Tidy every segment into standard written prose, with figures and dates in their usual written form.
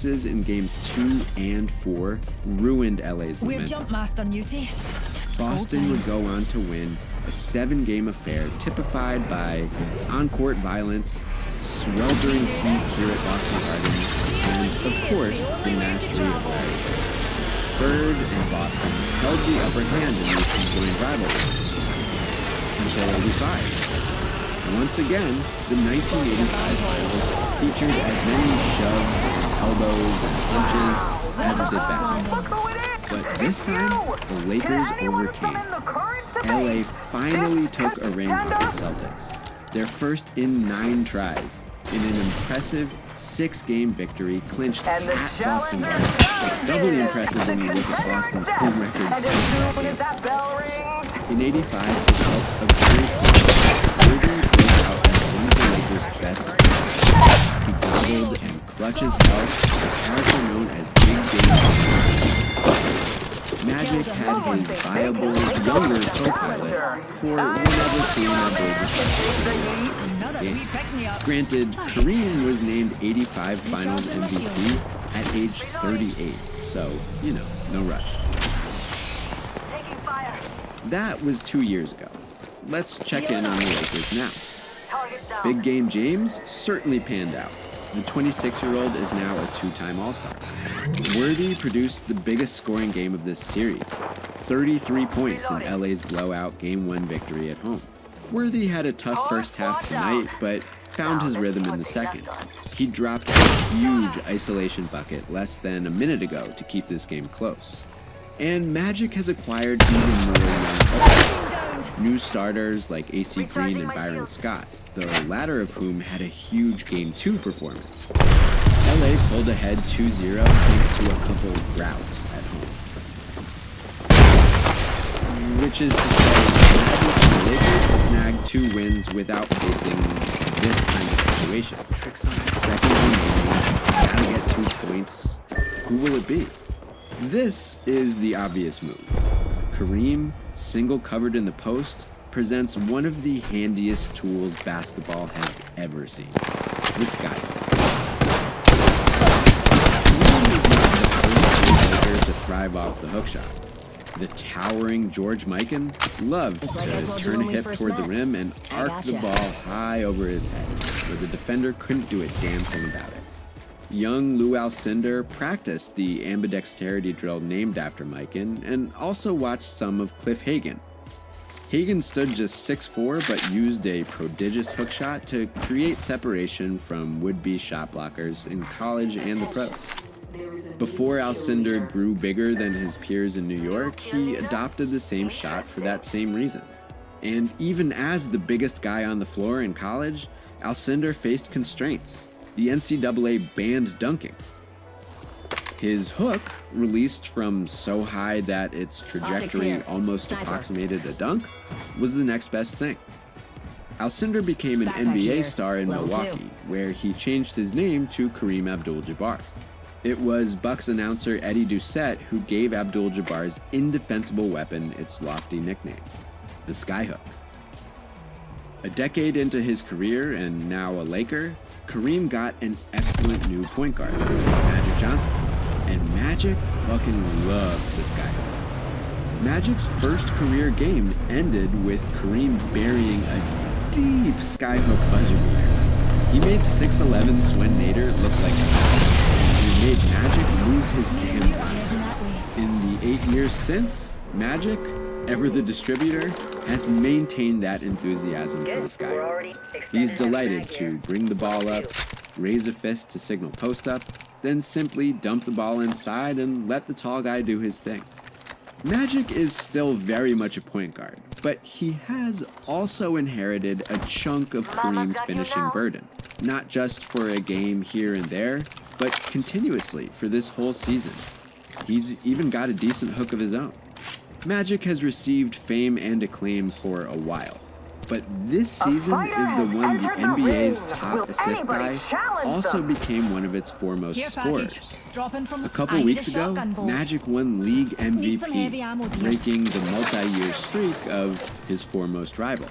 lapses in games 2 and 4 ruined LA's We're momentum. Jumpmaster Newty. Boston would go on to win a 7-game affair typified by on-court violence, sweltering heat here at Boston Garden, and, of course, the mastery of Larry Bird. Bird and Boston held the upper hand in this conjoined rivalry until '85. Once again, the 1985 finals featured as many shoves, elbows, and punches as it did basketball. But this time, the Lakers overcame. LA finally took a ring off the Celtics, their first in 9 tries, in an impressive 6-game victory clinched at Boston Garden. Doubly impressive when you look at Boston's home record since that game. In '85, this helped a very broke out as one of the Lakers' best scorers. He gobbled and clutches hell, also known as Big Game. Magic had his viable, younger co-pilot for whatever team Abdul-Jabbar. Granted, Kareem was named '85 Finals MVP at age 38, so, no rush. That was 2 years ago. Let's check in on the Lakers now. Big Game James certainly panned out. The 26-year-old is now a 2-time All-Star. Worthy produced the biggest scoring game of this series, 33 points in LA's blowout Game 1 victory at home. Worthy had a tough first half tonight, but found his rhythm in the second. He dropped a huge isolation bucket less than a minute ago to keep this game close. And Magic has acquired even more young players. New starters like AC Green and Byron Scott, the latter of whom had a huge Game 2 performance. LA pulled ahead 2-0 thanks to a couple routes at home. Which is to say, the Lakers snagged 2 wins without facing this kind of situation. Second remaining, gotta get 2 points. Who will it be? This is the obvious move. Kareem, single covered in the post, presents one of the handiest tools basketball has ever seen, the Skyhook. Kareem is not the first Laker to thrive off the hookshot. The towering George Mikan loved to turn a hip toward the rim and arc the ball high over his head, where the defender couldn't do a damn thing about it. Young Lou Alcindor practiced the ambidexterity drill named after Mikan and also watched some of Cliff Hagan. Hagan stood just 6'4", but used a prodigious hookshot to create separation from would-be shot blockers in college and the pros. Before Alcindor grew bigger than his peers in New York, he adopted the same shot for that same reason. And even as the biggest guy on the floor in college, Alcindor faced constraints. The NCAA banned dunking. His hook, released from so high that its trajectory almost approximated a dunk, was the next best thing. Alcindor became an NBA star in Milwaukee, where he changed his name to Kareem Abdul-Jabbar. It was Bucks announcer Eddie Doucette who gave Abdul-Jabbar's indefensible weapon its lofty nickname, the Skyhook. A decade into his career and now a Laker, Kareem got an excellent new point guard, Magic Johnson, and Magic fucking loved the Skyhook. Magic's first career game ended with Kareem burying a deep Skyhook buzzer beater. He made 6'11" Swen Nader look like a and he made Magic lose his damn mind. In the 8 years since, Magic, ever the distributor, has maintained that enthusiasm for the Skyhook. He's delighted to bring the ball up, raise a fist to signal post up, then simply dump the ball inside and let the tall guy do his thing. Magic is still very much a point guard, but he has also inherited a chunk of Kareem's finishing burden, not just for a game here and there, but continuously for this whole season. He's even got a decent hook of his own. Magic has received fame and acclaim for a while, but this season is the one the NBA's top assist guy also became one of its foremost scorers. A couple weeks ago, Magic won league MVP, breaking the multi-year streak of his foremost rival.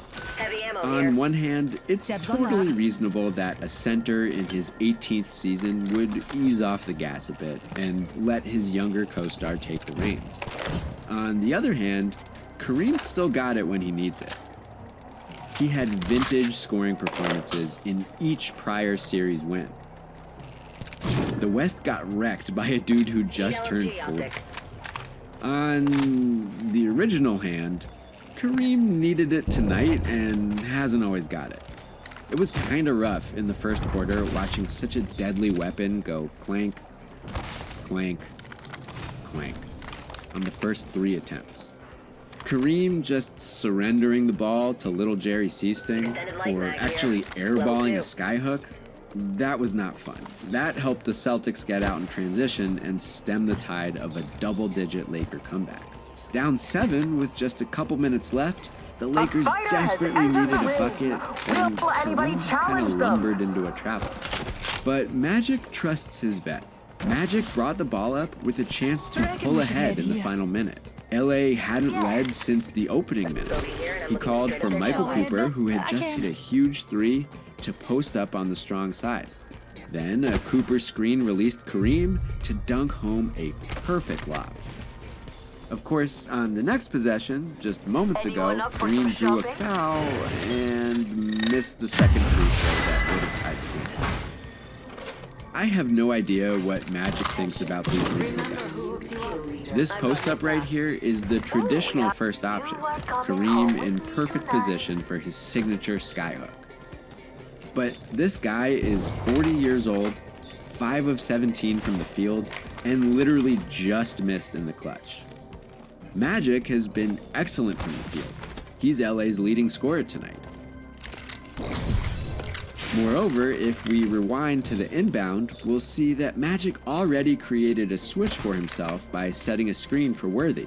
On one hand, it's totally reasonable that a center in his 18th season would ease off the gas a bit and let his younger co-star take the reins. On the other hand, Kareem still got it when he needs it. He had vintage scoring performances in each prior series win. The West got wrecked by a dude who just turned 40. On the original hand, Kareem needed it tonight and hasn't always got it. It was kinda rough in the first quarter watching such a deadly weapon go clank, clank, clank on the first 3 attempts. Kareem just surrendering the ball to little Jerry Seasting, or actually airballing a Skyhook, that was not fun. That helped the Celtics get out in transition and stem the tide of a double-digit Laker comeback. Down 7 with just a couple minutes left, the Lakers desperately needed a bucket, and Kareem just kind of lumbered into a travel. But Magic trusts his vet. Magic brought the ball up with a chance to pull ahead in the final minute. LA hadn't led since the opening minutes. He called for Michael Cooper, who had just hit a huge 3, to post up on the strong side. Then a Cooper screen released Kareem to dunk home a perfect lob. Of course, on the next possession, just moments ago, Kareem drew a foul and missed the second free throw that would have tied the game. I have no idea what Magic thinks about these recent events. This post-up right here is the traditional first option, Kareem in perfect position for his signature Skyhook. But this guy is 40 years old, 5 of 17 from the field, and literally just missed in the clutch. Magic has been excellent from the field. He's LA's leading scorer tonight. Moreover, if we rewind to the inbound, we'll see that Magic already created a switch for himself by setting a screen for Worthy.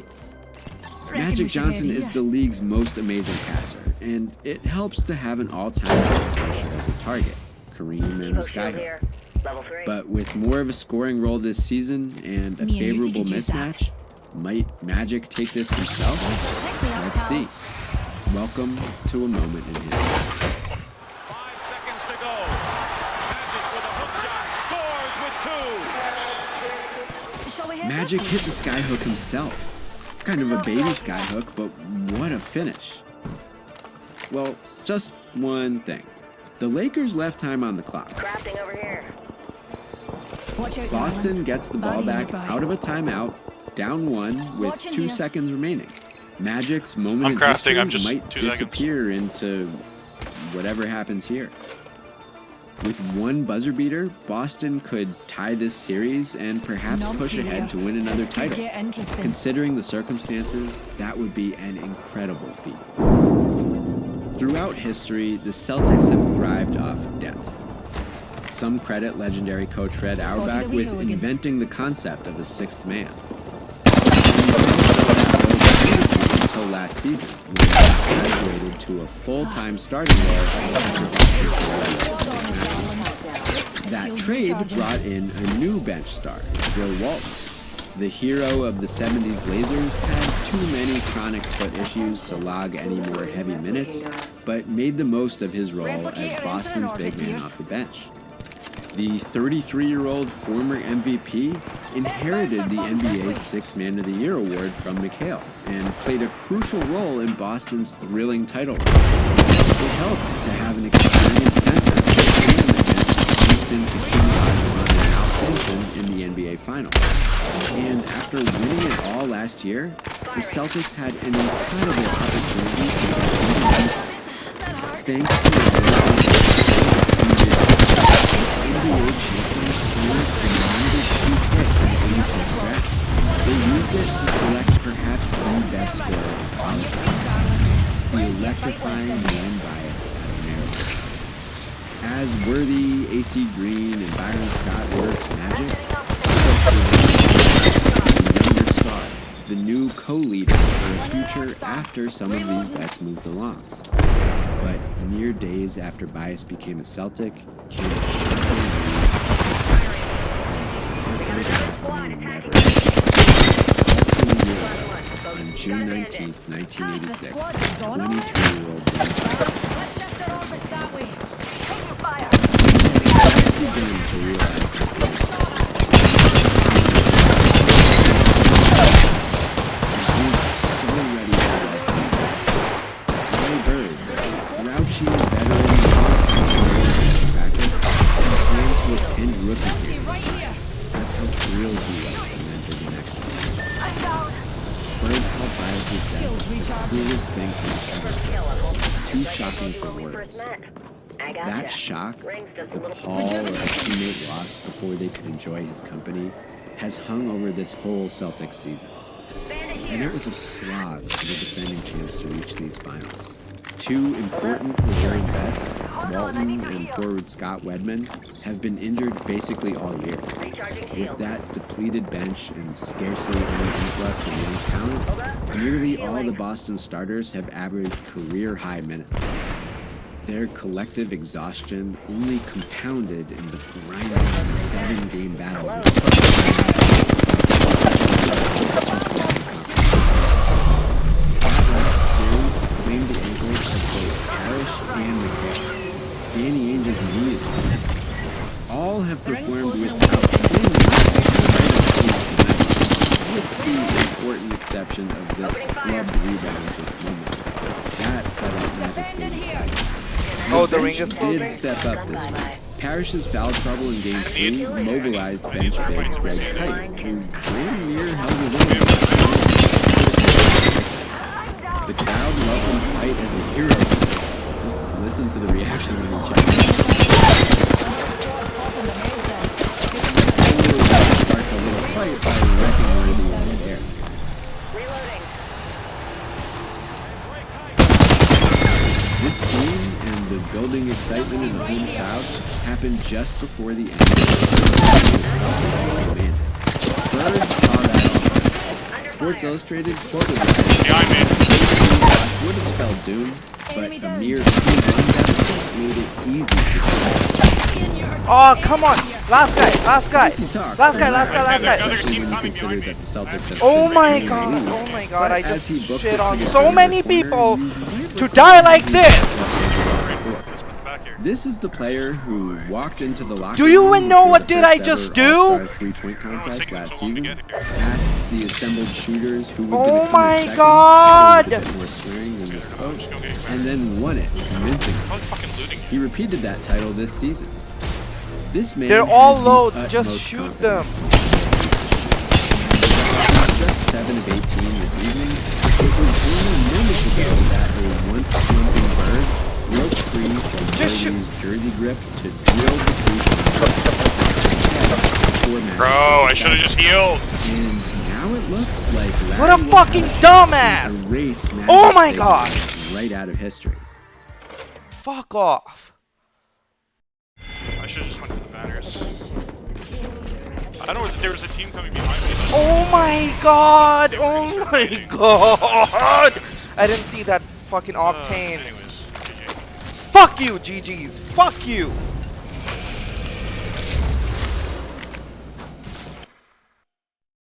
Magic Johnson is the league's most amazing passer, and it helps to have an all-time rusher as a target, Kareem and Skyhook. But with more of a scoring role this season and a favorable mismatch, might Magic take this himself? Let's see. Welcome to a moment in history. Magic hit the Skyhook himself. Kind of a baby Skyhook, but what a finish. Well, just one thing. The Lakers left time on the clock. Boston gets the ball back out of a timeout, down 1 with 2 seconds remaining. Magic's moment in history might disappear into whatever happens here. With one buzzer beater, Boston could tie this series and perhaps push ahead to win another title. Considering the circumstances, that would be an incredible feat. Throughout history, the Celtics have thrived off depth. Some credit legendary coach Fred Auerbach with inventing the concept of the 6th man. Until last season, when he graduated to a full-time starting role. That trade brought in a new bench star, Bill Walton. The hero of the 70s Blazers had too many chronic foot issues to log any more heavy minutes, but made the most of his role as Boston's big man off the bench. The 33-year-old former MVP inherited the NBA's 6th Man of the Year award from McHale and played a crucial role in Boston's thrilling title run. It helped to have an experienced center and in the NBA Finals. And after winning it all last year, the Celtics had an incredible opportunity to thanks to the NBA champions scored a 92 hit in the 86th draft. They used it to select perhaps the best scorer on the roster, the electrifying man bias of Maryland. As Worthy, AC Green, and Byron Scott worked Magic, the younger star, the new co-leader for a future after some of these vets moved along. But mere days after Bias became a Celtic, came a shocking on June 19th, 1986, 22-year-old It's that way. Taking fire. Beginning to realize this is so ready for this. Johnny Bird, grouchy veteran practice, planned to attend rookie camp. That's how thrilled he was to mentor the next generation. I'm down. Bird called Bias's death the coolest thing he's ever done. Too shocking for words. That shock, the pall of a teammate lost before they could enjoy his company, has hung over this whole Celtics season. And it was a slog for the defending champs to reach these finals. Two important reserve vets, Walton and forward Scott Wedman, have been injured basically all year. With that depleted bench and scarcely any influx of young talent, nearly all the Boston starters have averaged career-high minutes. Their collective exhaustion only compounded in the grinding 7-game battles. That last series claimed the ankles of both Parrish and McHale. Danny Ainge's knee is missing. All have performed with outstanding with the important exception of this club rebound just moments ago. That set up Magic's game. Oh, the ring is did closing? step up this week. Parrish's foul trouble in Game 3 mobilized bench big Greg Kite, who damn near held his own. The crowd loved him tight as a hero. Just listen to the reaction when he checked. Sparked a little fight by wrecking Worthy in midair. This scene and the building excitement in the home crowd happened just before the end of the Celtics game. Bird saw that all. Sports Illustrated quoted that would have spelled doom, but a mere 2-1 deficit made it easy to Oh, come on! Last guy! Last guy! talk. Last guy! Last guy! Last guy! Especially when you consider that the Celtics have Oh since my been god! in the league. Oh my god! I But as just he books shit it on to get so better many corner, people you might to die like this! This is the player who walked into the locker Do you room even know before what the did I first just ever do? All-Star three-point contest last season, asked the assembled shooters who was Oh going to come my in second, God! with a bit more swearing than this coach, and then won it convincingly. He repeated that title this season. This man They're has all the low. utmost Just shoot them. confidence. Just 7 of 18 this evening, it was only moments ago that a once slumping Bird broke free from Just Worthy's jersey grip to drill the three. Bro, I should have just healed. And now it looks like What a Larry fucking Walsh dumbass! erased Oh Magic's my fate God! right out of history. Fuck off. I should have just went for the banners. I don't know if there was a team coming behind me. Oh my god! Oh my god! I didn't see that fucking octane. Anyways, GG. Fuck you, GG's. Fuck you.